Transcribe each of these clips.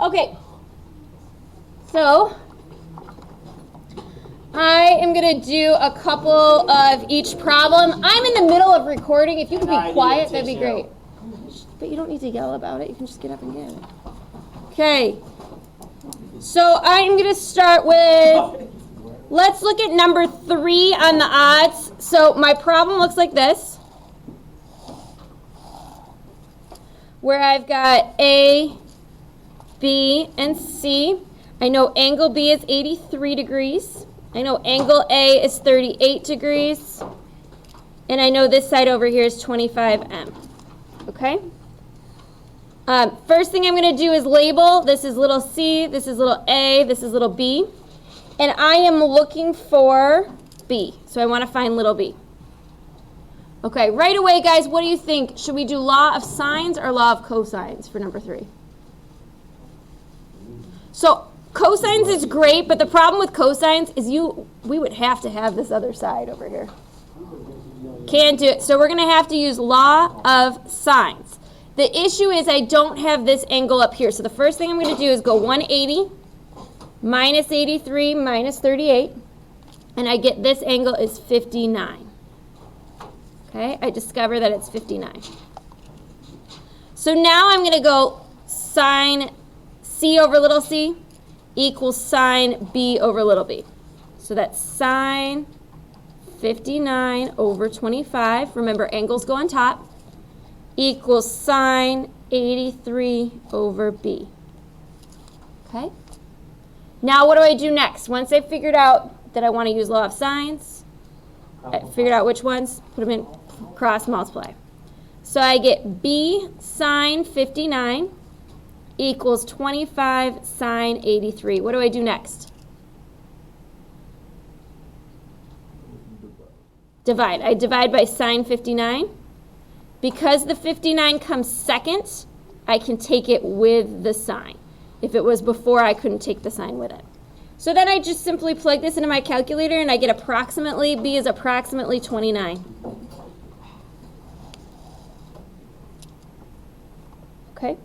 Okay, so I am going to do a couple of each problem. I'm in the middle of recording. If you could be quiet, that'd be great. But you don't need to yell about it. You can just get up and get it. Okay, so I'm going to start with, let's look at number 3 on the odds. So my problem looks like this, where I've got A, B, and C. I know angle B is 83 degrees. I know angle A is 38 degrees. And I know this side over here is 25M. Okay? First thing I'm going to do is label. This is little c, this is little a, this is little b. And I am looking for b. So I want to find little b. Okay, right away, guys, what do you think? Should we do law of sines or law of cosines for number 3? So cosines is great, but the problem with cosines is we would have to have this other side over here. Can't do it. So we're going to have to use law of sines. The issue is I don't have this angle up here. So the first thing I'm going to do is go 180 minus 83 minus 38. And I get this angle is 59. Okay, I discover that it's 59. So now I'm going to go sine c over little c equals sine b over little b. So that's sine 59 over 25. Remember, angles go on top. Equals sine 83 over b. Okay? Now what do I do next? Once I figured out that I want to use law of sines, I figured out which ones, put them in cross multiply. So I get b sine 59 equals 25 sine 83. What do I do next? Divide. I divide by sine 59. Because the 59 comes second, I can take it with the sign. If it was before, I couldn't take the sign with it. So then I just simply plug this into my calculator and I get approximately, b is approximately 29. Okay.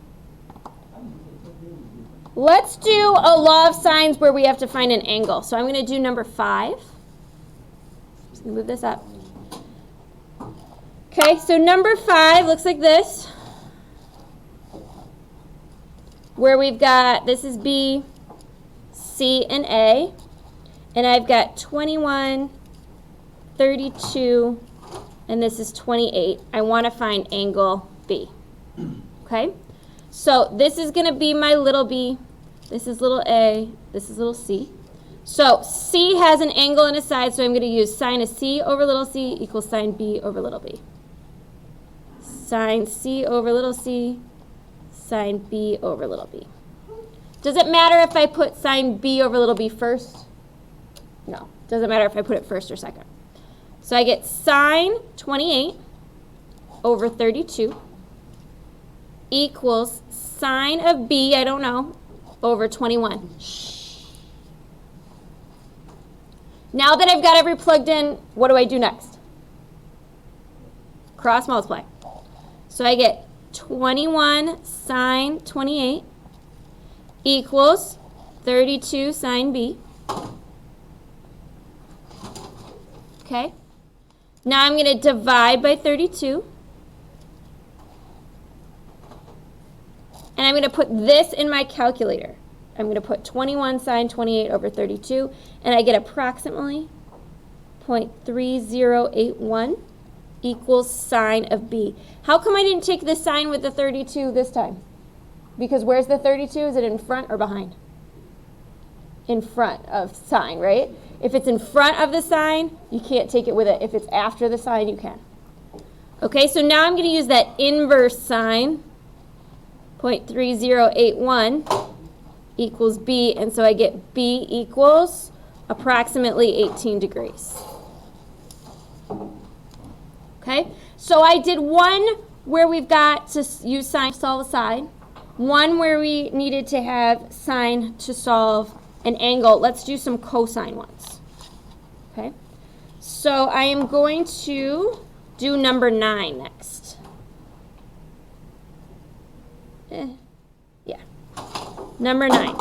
Let's do a law of sines where we have to find an angle. So I'm going to do number 5. Just going to move this up. Okay, so number 5 looks like this, where we've got, this is B, C, and A, and I've got 21, 32, and this is 28. I want to find angle B. Okay, so this is going to be my little b, this is little a, this is little c. So c has an angle in a side, so I'm going to use sine of c over little c equals sine b over little b. Sine c over little c, sine b over little b. Does it matter if I put sine b over little b first? No. Doesn't matter if I put it first or second. So I get sine 28 over 32 equals sine of b, I don't know, over 21. Now that I've got every plugged in, what do I do next? Cross multiply. So I get 21 sine 28 equals 32 sine b. Okay. Now I'm going to divide by 32. And I'm going to put this in my calculator. I'm going to put 21 sine 28 over 32. And I get approximately 0.3081 equals sine of b. How come I didn't take the sine with the 32 this time? Because where's the 32? Is it in front or behind? In front of sine, right? If it's in front of the sine, you can't take it with it. If it's after the sine, you can. Okay, so now I'm going to use that inverse sine, 0.3081 equals b, and so I get b equals approximately 18 degrees. Okay, so I did one where we've got to use sine to solve a side, one where we needed to have sine to solve an angle. Let's do some cosine ones. Okay, so I am going to do number 9 next. Yeah. Number 9.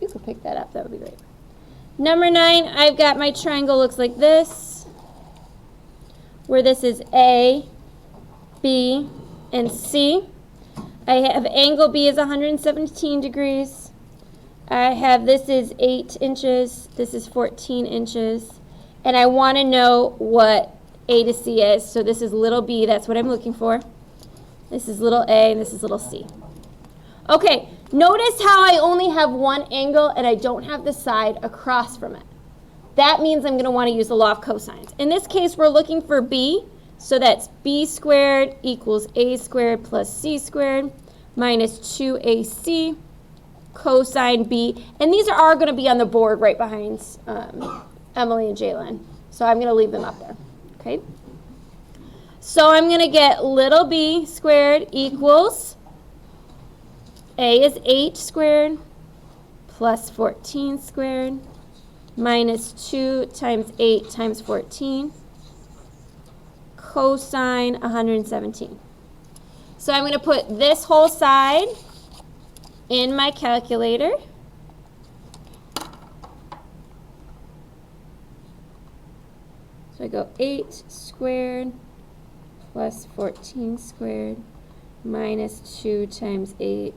You could pick that up. That would be great. Number 9, I've got my triangle looks like this, where this is A, B, and C. I have angle B is 117 degrees. I have this is 8 inches, this is 14 inches, and I want to know what A to C is. So this is little b, that's what I'm looking for. This is little a, and this is little c. Okay, notice how I only have one angle and I don't have the side across from it. That means I'm going to want to use the law of cosines. In this case, we're looking for b, so that's b squared equals a squared plus c squared minus 2ac cosine b. And these are going to be on the board right behind Emily and Jalen. So I'm going to leave them up there. Okay. So I'm going to get little b squared equals a is 8 squared plus 14 squared minus 2 times 8 times 14 cosine 117. So I'm going to put this whole side in my calculator. So I go 8 squared plus 14 squared minus 2 times 8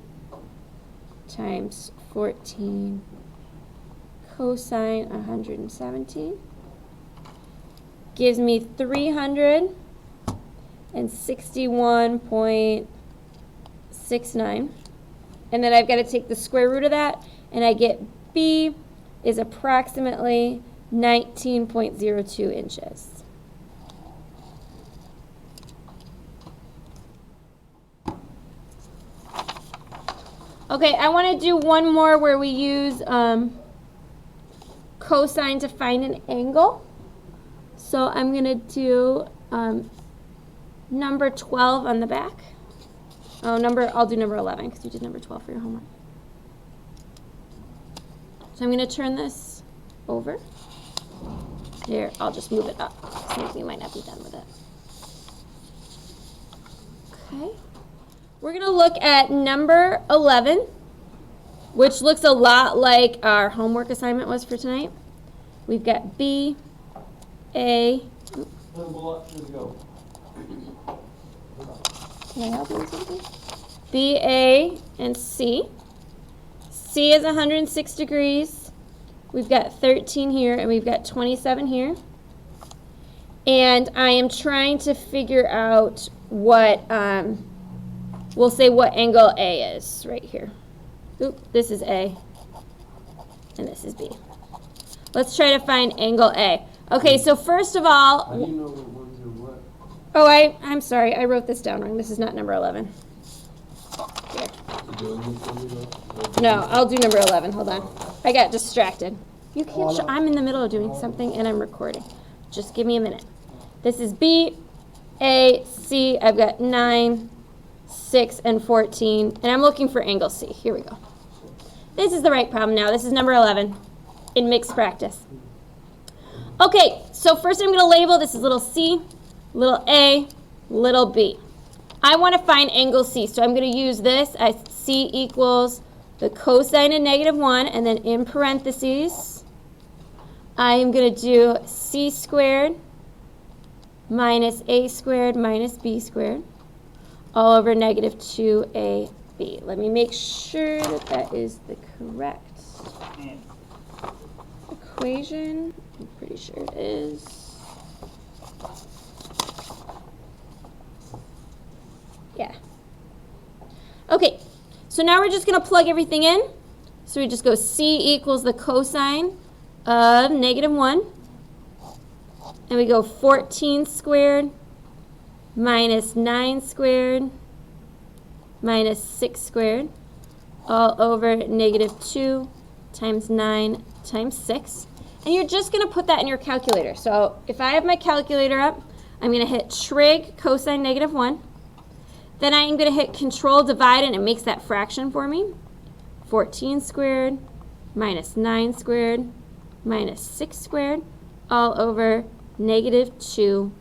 times 14 cosine 117 gives me 361.69. And then I've got to take the square root of that, and I get B is approximately 19.02 inches. Okay, I want to do one more where we use cosine to find an angle. So I'm going to do number 12 on the back. Oh, I'll do number 11 because you did number 12 for your homework. So I'm going to turn this over. Here, I'll just move it up since we might not be done with it. Okay. We're going to look at number 11, which looks a lot like our homework assignment was for tonight. We've got B, A. Can I help you with something? B, A, and C. C is 106 degrees. We've got 13 here, and we've got 27 here. And I am trying to figure out what, we'll say what angle A is right here. Oop, this is A, and this is B. Let's try to find angle A. Okay, so first of all, How do you know what ones are what? Oh, I'm sorry. I wrote this down wrong. This is not number 11. Here. No, I'll do number 11. Hold on. I got distracted. You can't I'm in the middle of doing something and I'm recording. Just give me a minute. This is B, A, C. I've got 9, 6, and 14. And I'm looking for angle C. Here we go. This is the right problem now. This is number 11 in mixed practice. Okay, so first I'm going to label this is little c, little a, little b. I want to find angle C, so I'm going to use this as C equals the cosine of -1, and then in parentheses, I am going to do C squared minus A squared minus B squared all over -2AB. Let me make sure that that is the correct equation. I'm pretty sure it is. Yeah. Okay, so now we're just going to plug everything in. So we just go C equals the cosine of -1. And we go 14 squared minus 9 squared minus 6 squared all over -2 times 9 times 6. And you're just going to put that in your calculator. So if I have my calculator up, I'm going to hit trig cosine -1. Then I am going to hit control divide, and it makes that fraction for me. 14 squared minus 9 squared minus 6 squared all over -2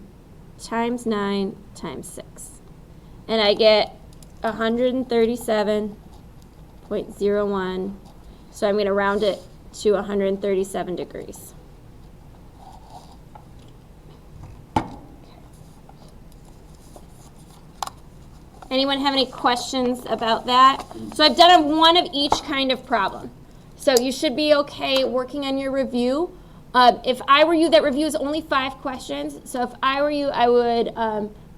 times 9 times 6. And I get 137.01. So I'm going to round it to 137 degrees. Anyone have any questions about that? So I've done one of each kind of problem. So you should be okay working on your review. If I were you, that review is only 5 questions. So if I were you, I would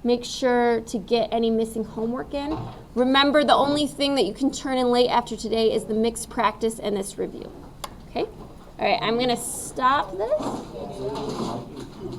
make sure to get any missing homework in. Remember, the only thing that you can turn in late after today is the mixed practice and this review. Okay? All right, I'm going to stop this.